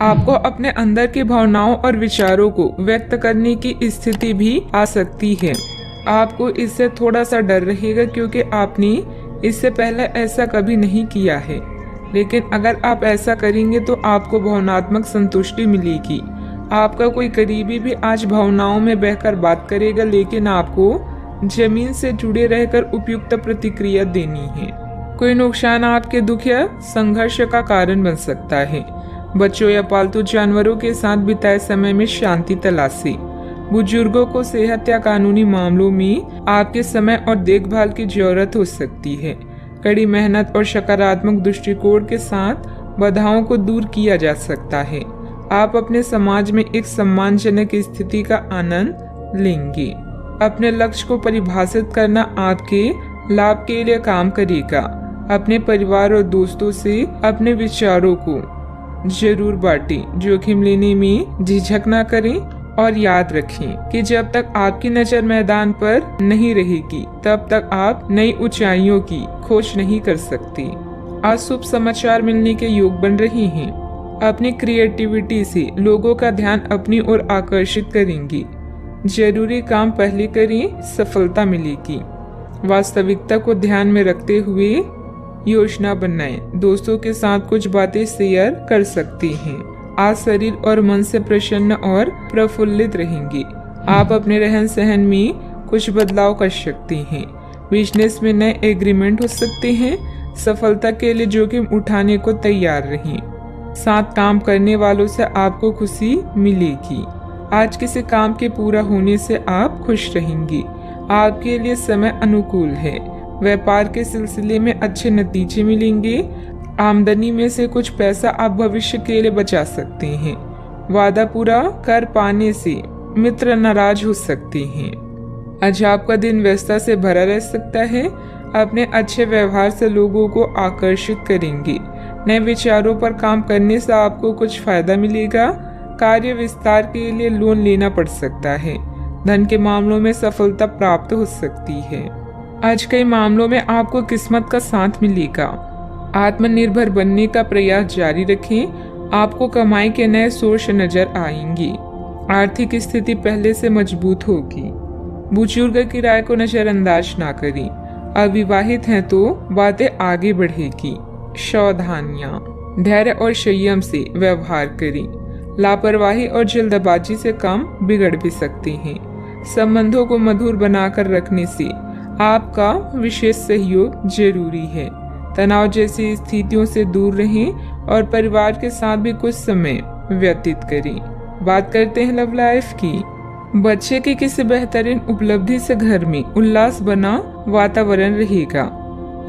आपको अपने अंदर की भावनाओं और विचारों को व्यक्त करने की स्थिति भी आ सकती है। आपको इससे थोड़ा सा डर रहेगा क्योंकि आपने इससे पहले ऐसा कभी नहीं किया है, लेकिन अगर आप ऐसा करेंगे तो आपको भावनात्मक संतुष्टि मिलेगी। आपका कोई करीबी भी आज भावनाओं में बहकर बात करेगा, लेकिन आपको जमीन से जुड़े रहकर उपयुक्त प्रतिक्रिया देनी है। कोई नुकसान आपके दुख या संघर्ष का कारण बन सकता है। बच्चों या पालतू जानवरों के साथ बिताए समय में शांति तलाशी। बुजुर्गों को सेहत या कानूनी मामलों में आपके समय और देखभाल की जरूरत हो सकती है। कड़ी मेहनत और सकारात्मक दृष्टिकोण के साथ बाधाओं को दूर किया जा सकता है। आप अपने समाज में एक सम्मानजनक स्थिति का आनंद लेंगे। अपने लक्ष्य को परिभाषित करना आपके लाभ के लिए काम करेगा। अपने परिवार और दोस्तों से अपने विचारों को जरूर बांटें। जोखिम लेने में झिझक न करें और याद रखें कि जब तक आपकी नजर मैदान पर नहीं रहेगी तब तक आप नई ऊंचाइयों की खोज नहीं कर सकते। आज शुभ समाचार मिलने के योग बन रहे हैं। अपनी क्रिएटिविटी से लोगों का ध्यान अपनी ओर आकर्षित करेंगी। जरूरी काम पहले करें, सफलता मिलेगी। वास्तविकता को ध्यान में रखते हुए योजना बनाएं। दोस्तों के साथ कुछ बातें शेयर कर सकते हैं। आज शरीर और मन से प्रसन्न और प्रफुल्लित रहेंगे। आप अपने रहन सहन में कुछ बदलाव कर सकते हैं। बिजनेस में नए एग्रीमेंट हो सकते हैं। सफलता के लिए जोखिम उठाने को तैयार रहें। साथ काम करने वालों से आपको खुशी मिलेगी। आज किसी काम के पूरा होने से आप खुश रहेंगे। आपके लिए समय अनुकूल है। व्यापार के सिलसिले में अच्छे नतीजे मिलेंगे। आमदनी में से कुछ पैसा आप भविष्य के लिए बचा सकते हैं। वादा पूरा कर पाने से मित्र नाराज हो सकते हैं। आज आपका दिन व्यस्तता से भरा रह सकता है। अपने अच्छे व्यवहार से लोगों को आकर्षित करेंगे। नए विचारों पर काम करने से आपको कुछ फायदा मिलेगा। कार्य विस्तार के लिए लोन लेना पड़ सकता है। धन के मामलों में सफलता प्राप्त हो सकती है। आज कई मामलों में आपको किस्मत का साथ मिलेगा। आत्मनिर्भर बनने का प्रयास जारी रखें। आपको कमाई के नए सोर्स नजर आएंगे। आर्थिक स्थिति पहले से मजबूत होगी। बुजुर्ग की राय को नजरअंदाज ना करें। अविवाहित हैं तो बातें आगे बढ़ेगी। सावधानियां, धैर्य और संयम से व्यवहार करें। लापरवाही और जल्दबाजी से काम बिगड़ भी सकते हैं। संबंधों को मधुर बनाकर रखने से आपका विशेष सहयोग जरूरी है। तनाव जैसी स्थितियों से दूर रहें और परिवार के साथ भी कुछ समय व्यतीत करें। बात करते हैं लव लाइफ की। बच्चे की किसी बेहतरीन उपलब्धि से घर में उल्लास बना वातावरण रहेगा।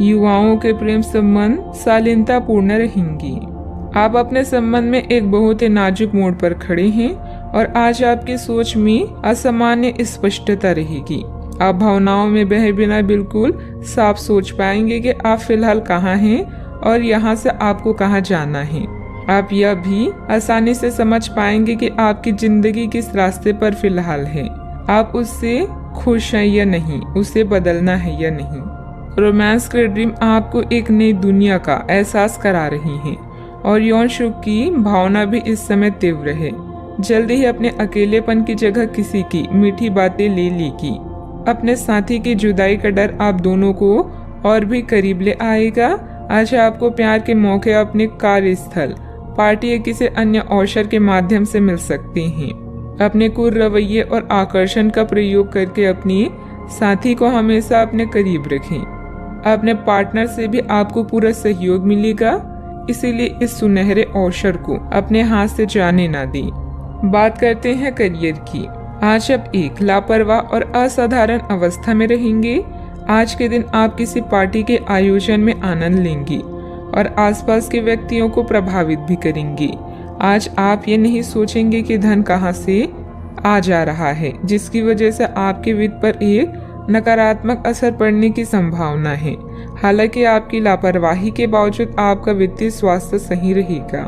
युवाओं के प्रेम संबंध शालीनता पूर्ण रहेंगी। आप अपने संबंध में एक बहुत ही नाजुक मोड़ पर खड़े हैं और आज आपकी सोच में असामान्य स्पष्टता रहेगी। आप भावनाओं में बहे बिना बिल्कुल साफ सोच पाएंगे कि आप फिलहाल कहाँ हैं और यहाँ से आपको कहाँ जाना है। आप यह भी आसानी से समझ पाएंगे कि आपकी जिंदगी किस रास्ते पर फिलहाल है। आप उससे खुश हैं या नहीं, उसे बदलना है या नहीं। रोमांस के ड्रीम आपको एक नई दुनिया का एहसास करा रही हैं और यौन सुख की भावना भी इस समय तीव्र है। जल्दी ही अपने अकेलेपन की जगह किसी की मीठी बातें ले लेगी। अपने साथी की जुदाई का डर आप दोनों को और भी करीब ले आएगा। आज आपको प्यार के मौके अपने कार्यस्थल, पार्टी या किसी अन्य अवसर के माध्यम से मिल सकते हैं। अपने कुल रवैये और आकर्षण का प्रयोग करके अपने साथी को हमेशा अपने करीब रखें। अपने पार्टनर से भी आपको पूरा सहयोग मिलेगा, इसीलिए इस सुनहरे अवसर को अपने हाथ से जाने ना दें। बात करते हैं करियर की। आज आप एक लापरवाह और असाधारण अवस्था में रहेंगे। आज के दिन आप किसी पार्टी के आयोजन में आनंद लेंगे और आसपास के व्यक्तियों को प्रभावित भी करेंगे। आज आप ये नहीं सोचेंगे कि धन कहाँ से आ जा रहा है, जिसकी वजह से आपके वित्त पर एक नकारात्मक असर पड़ने की संभावना है। हालांकि आपकी लापरवाही के बावजूद आपका वित्तीय स्वास्थ्य सही रहेगा।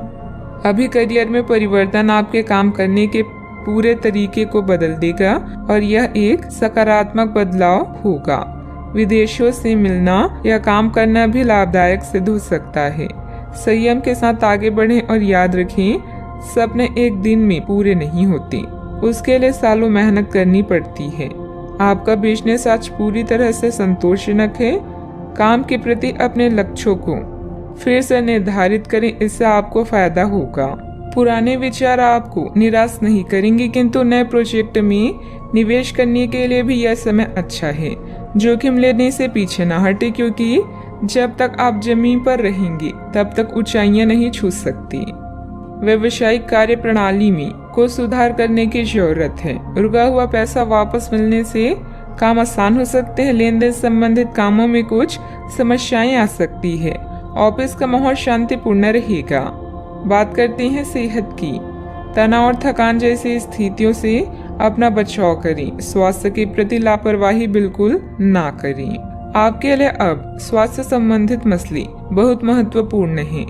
अभी करियर में परिवर्तन आपके काम करने के पूरे तरीके को बदल देगा और यह एक सकारात्मक बदलाव होगा। विदेशों से मिलना या काम करना भी लाभदायक सिद्ध हो सकता है। संयम के साथ आगे बढ़ें और याद रखें, सपने एक दिन में पूरे नहीं होते, उसके लिए सालों मेहनत करनी पड़ती है। आपका बिजनेस आज पूरी तरह से संतोषजनक है। काम के प्रति अपने लक्ष्यों को फिर से निर्धारित करें, इससे आपको फायदा होगा। पुराने विचार आपको निराश नहीं करेंगे, किंतु नए प्रोजेक्ट में निवेश करने के लिए भी यह समय अच्छा है। जोखिम लेने से पीछे न हटे, क्योंकि जब तक आप जमीन पर रहेंगे तब तक ऊंचाइयां नहीं छू सकती। व्यवसायिक कार्य प्रणाली में को सुधार करने की जरूरत है। रुका हुआ पैसा वापस मिलने से काम आसान हो सकते हैं। लेन देन संबंधित कामों में कुछ समस्याएं आ सकती है। ऑफिस का माहौल शांतिपूर्ण रहेगा। बात करते हैं सेहत की। तनाव और थकान जैसी स्थितियों से अपना बचाव करें। स्वास्थ्य के प्रति लापरवाही बिल्कुल ना करें। आपके लिए अब स्वास्थ्य संबंधित मसले बहुत महत्वपूर्ण हैं।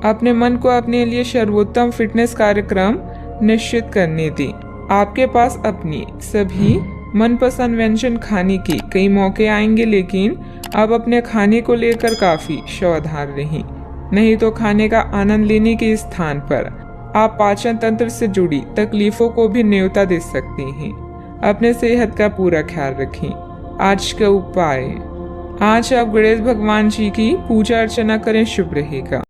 अपने मन को अपने लिए सर्वोत्तम फिटनेस कार्यक्रम निश्चित करने दें। आपके पास अपनी सभी मनपसंद व्यंजन खाने के कई मौके आएंगे, लेकिन अब अपने खाने को लेकर काफी सावधान रहें, नहीं तो खाने का आनंद लेने के स्थान पर आप पाचन तंत्र से जुड़ी तकलीफों को भी न्योता दे सकते हैं। अपने सेहत का पूरा ख्याल रखें। आज का उपाय, आज आप गणेश भगवान जी की पूजा अर्चना करें, शुभ रहेगा।